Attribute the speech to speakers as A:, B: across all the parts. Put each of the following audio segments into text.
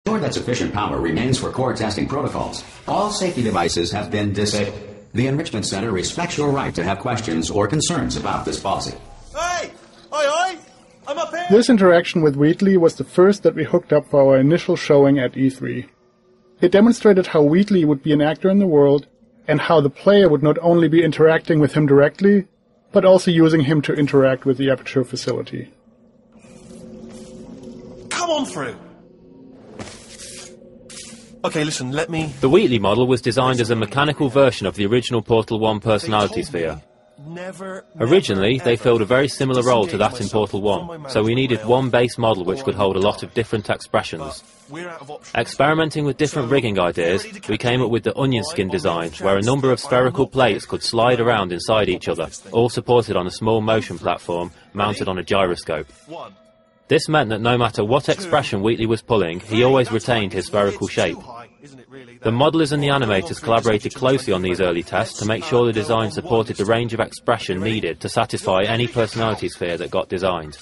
A: ensure that sufficient power remains for core testing protocols. All safety devices have been disabled. The Enrichment Center respects your right to have questions or concerns about this policy.
B: Hey! Oi! I'm up here!
C: This interaction with Wheatley was the first that we hooked up for our initial showing at E3. It demonstrated how Wheatley would be an actor in the world, and how the player would not only be interacting with him directly, but also using him to interact with the Aperture facility.
B: Come on through! Okay, listen, let me...
D: The Wheatley model was designed as a mechanical version of the original Portal 1 personality sphere. Originally, they filled a very similar role to that in Portal 1, so we needed one base model which could hold a lot of different expressions. Experimenting with different rigging ideas, we came up with the onion skin design, where a number of spherical plates could slide around inside each other, all supported on a small motion platform mounted on a gyroscope. This meant that no matter what expression Wheatley was pulling, he always retained his spherical shape. The modelers and the animators collaborated closely on these early tests to make sure the design supported the range of expression needed to satisfy any personality sphere that got designed.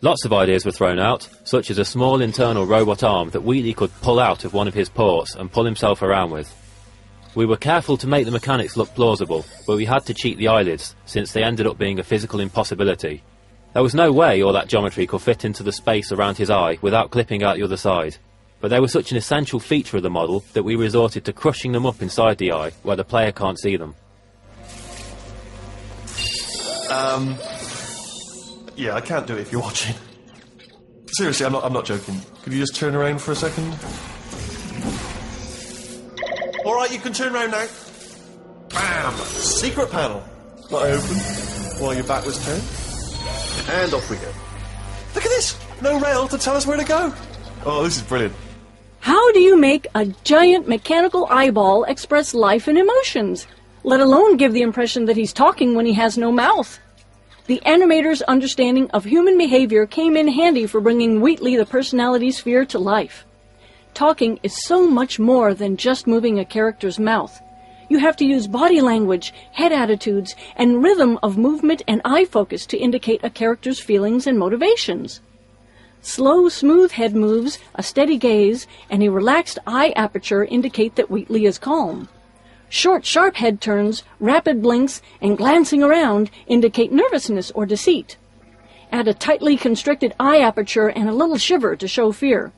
D: Lots of ideas were thrown out, such as a small internal robot arm that Wheatley could pull out of one of his ports and pull himself around with. We were careful to make the mechanics look plausible, but we had to cheat the eyelids, since they ended up being a physical impossibility. There was no way all that geometry could fit into the space around his eye without clipping out the other side. But they were such an essential feature of the model that we resorted to crushing them up inside the eye, where the player can't see them.
B: Yeah, I can't do it if you're watching. Seriously, I'm not joking. Could you just turn around for a second? Alright, you can turn around now. Bam! Secret panel. That I opened while your back was turned. And off we go. Look at this! No rail to tell us where to go. Oh, this is brilliant.
E: How do you make a giant mechanical eyeball express life and emotions, let alone give the impression that he's talking when he has no mouth? The animator's understanding of human behavior came in handy for bringing Wheatley the personality sphere to life. Talking is so much more than just moving a character's mouth. You have to use body language, head attitudes, and rhythm of movement and eye focus to indicate a character's feelings and motivations. Slow, smooth head moves, a steady gaze, and a relaxed eye aperture indicate that Wheatley is calm. Short, sharp head turns, rapid blinks, and glancing around indicate nervousness or deceit. Add a tightly constricted eye aperture and a little shiver to show fear.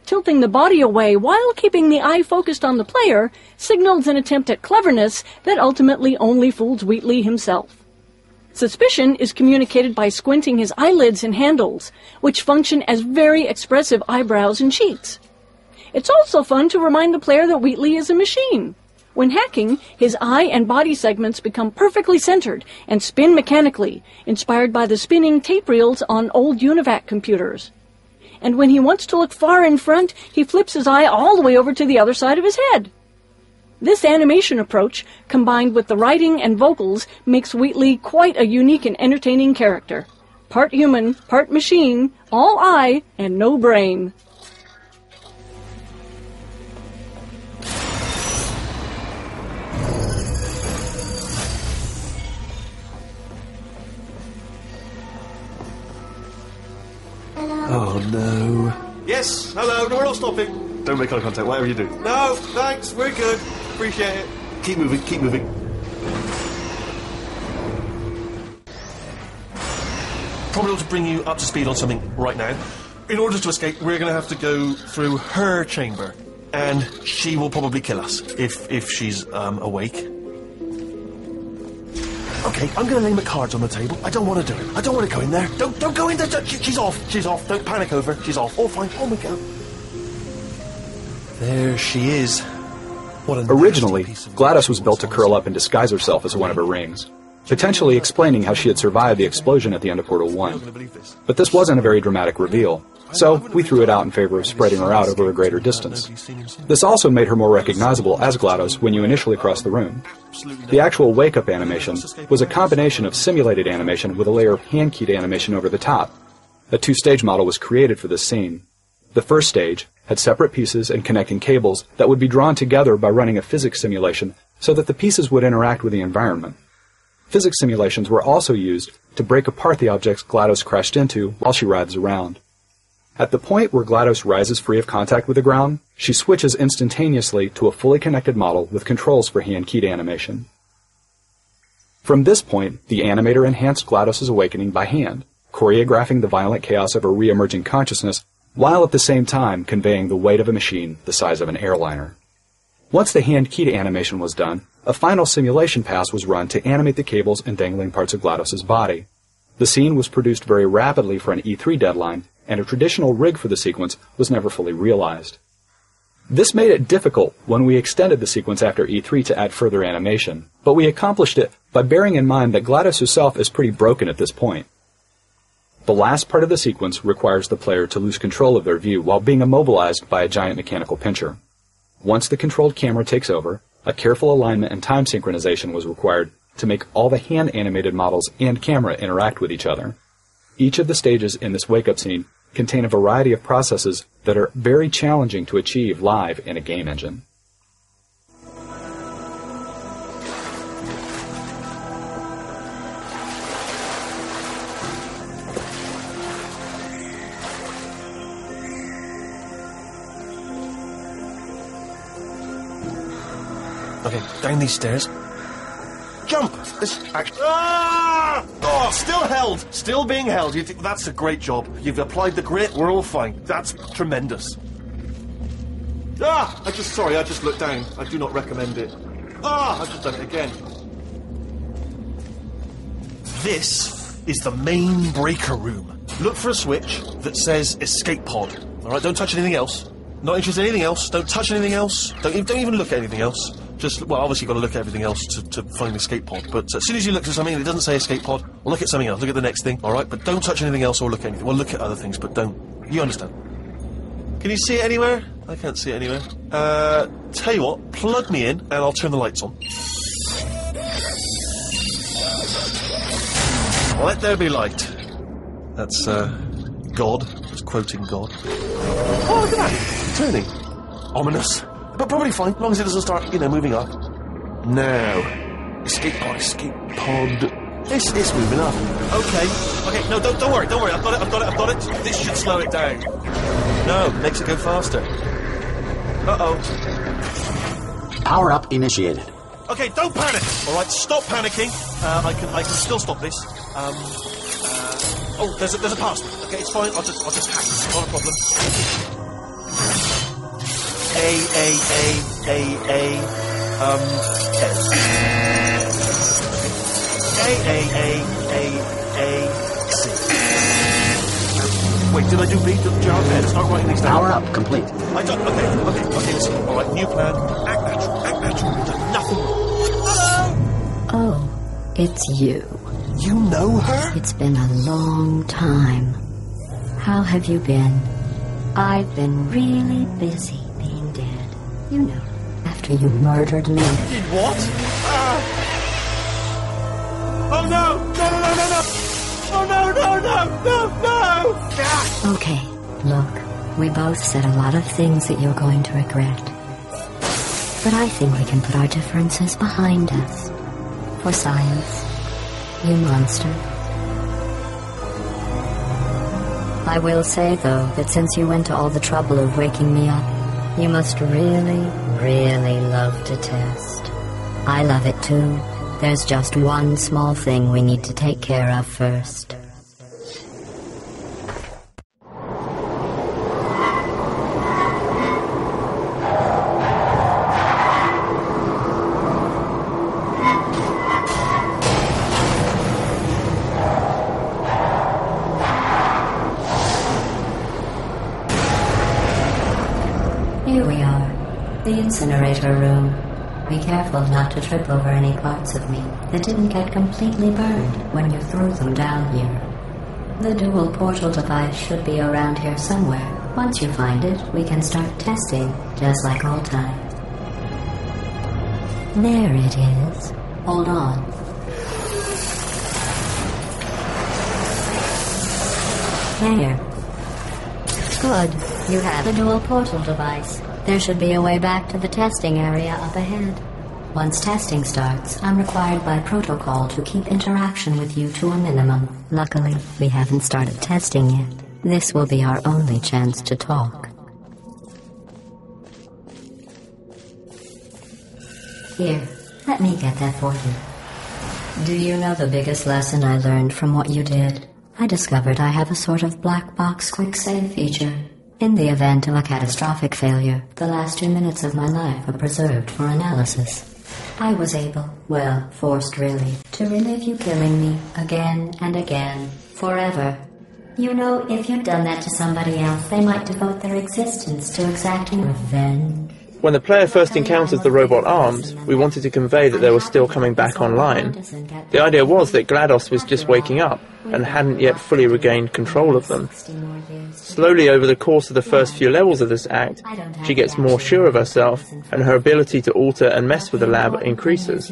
E: Tilting the body away while keeping the eye focused on the player signals an attempt at cleverness that ultimately only fools Wheatley himself. Suspicion is communicated by squinting his eyelids and handles, which function as very expressive eyebrows and cheeks. It's also fun to remind the player that Wheatley is a machine. When hacking, his eye and body segments become perfectly centered and spin mechanically, inspired by the spinning tape reels on old UNIVAC computers. And when he wants to look far in front, he flips his eye all the way over to the other side of his head. This animation approach, combined with the writing and vocals, makes Wheatley quite a unique and entertaining character. Part human, part machine, all eye, and no brain.
B: Oh no. Yes, hello, no, we're not stopping. Don't make eye contact, whatever you do. No, thanks, we're good. Appreciate it. Keep moving, keep moving. Probably ought to bring you up to speed on something right now. In order to escape, we're going to have to go through her chamber. And she will probably kill us, if she's awake. Okay, I'm going to lay my cards on the table. I don't want to do it. I don't want to go in there. Don't go in there. She's off. She's off. Don't panic over. She's off. All fine. Oh my God. There she is. What a
F: Originally, GLaDOS was built to curl up and disguise herself as one of her rings, potentially explaining how she had survived the explosion at the end of Portal 1. But this wasn't a very dramatic reveal, so we threw it out in favor of spreading her out over a greater distance. This also made her more recognizable as GLaDOS when you initially crossed the room. The actual wake-up animation was a combination of simulated animation with a layer of hand-keyed animation over the top. A two-stage model was created for this scene. The first stage had separate pieces and connecting cables that would be drawn together by running a physics simulation so that the pieces would interact with the environment. Physics simulations were also used to break apart the objects GLaDOS crashed into while she writhes around. At the point where GLaDOS rises free of contact with the ground, she switches instantaneously to a fully connected model with controls for hand-keyed animation. From this point, the animator enhanced GLaDOS's awakening by hand, choreographing the violent chaos of her re-emerging consciousness, while at the same time conveying the weight of a machine the size of an airliner. Once the hand-keyed animation was done, a final simulation pass was run to animate the cables and dangling parts of GLaDOS's body. The scene was produced very rapidly for an E3 deadline, and a traditional rig for the sequence was never fully realized. This made it difficult when we extended the sequence after E3 to add further animation, but we accomplished it by bearing in mind that GLaDOS herself is pretty broken at this point. The last part of the sequence requires the player to lose control of their view while being immobilized by a giant mechanical pincher. Once the controlled camera takes over, a careful alignment and time synchronization was required to make all the hand-animated models and camera interact with each other. Each of the stages in this wake-up scene contain a variety of processes that are very challenging to achieve live in a game engine.
B: Okay, down these stairs. Jump! Ah! Oh, still held! Still being held. You think that's a great job. You've applied the grit, we're all fine. That's tremendous. Ah! I just looked down. I do not recommend it. Ah! I've just done it again. This is the main breaker room. Look for a switch that says escape pod. Alright, don't touch anything else. Not interested in anything else. Don't touch anything else. Don't even look at anything else. Well, obviously you've got to look at everything else to find the escape pod, but as soon as you look at something and it doesn't say escape pod, well, look at something else, look at the next thing, alright? But don't touch anything else or look at anything. Well, look at other things, but don't. You understand? Can you see it anywhere? I can't see it anywhere. Tell you what, plug me in and I'll turn the lights on. Let there be light. That's, God. Just quoting God. Oh, look at that! Turning. Ominous. But probably fine, as long as it doesn't start, moving up. Now, escape pod. It's moving up. Okay, no, don't worry, I've got it. This should slow it down. No, makes it go faster. Uh-oh.
A: Power up initiated.
B: Okay, don't panic. All right, stop panicking. I can still stop this. Oh, there's a password. Okay, it's fine. I'll just hack it. Not a problem. C. Wait, did I do B? Start writing these down.
A: Power up complete.
B: Okay, listen. Alright, new plan. Act natural. Nothing. Hello!
G: Oh, it's you.
B: You know her?
G: It's been a long time. How have you been? I've been really busy being dead. You know, after you murdered me.
B: Did what? Oh no! No!
G: Okay, look, we both said a lot of things that you're going to regret. But I think we can put our differences behind us. For science, you monster. I will say, though, that since you went to all the trouble of waking me up, you must really, really love to test. I love it too. There's just one small thing we need to take care of first. Here we are, the incinerator room. Be careful not to trip over any parts of me that didn't get completely burned when you threw them down here. The dual portal device should be around here somewhere. Once you find it, we can start testing, just like old times. There it is. Hold on. There. Good. You have the dual portal device. There should be a way back to the testing area up ahead. Once testing starts, I'm required by protocol to keep interaction with you to a minimum. Luckily, we haven't started testing yet. This will be our only chance to talk. Here, let me get that for you. Do you know the biggest lesson I learned from what you did? I discovered I have a sort of black box quick save feature. In the event of a catastrophic failure, the last 2 minutes of my life are preserved for analysis. I was able, well, forced really, to relive you killing me again and again, forever. You know, if you'd done that to somebody else, they might devote their existence to exacting revenge.
H: When the player first encounters the robot arms, we wanted to convey that they were still coming back online. The idea was that GLaDOS was just waking up and hadn't yet fully regained control of them. Slowly over the course of the first few levels of this act, she gets more sure of herself, and her ability to alter and mess with the lab increases.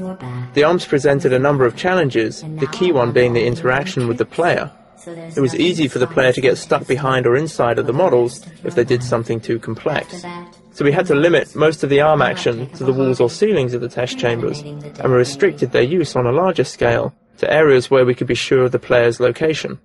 H: The arms presented a number of challenges, the key one being the interaction with the player. It was easy for the player to get stuck behind or inside of the models if they did something too complex. So we had to limit most of the arm action to the walls or ceilings of the test chambers, and we restricted their use on a larger scale to areas where we could be sure of the player's location.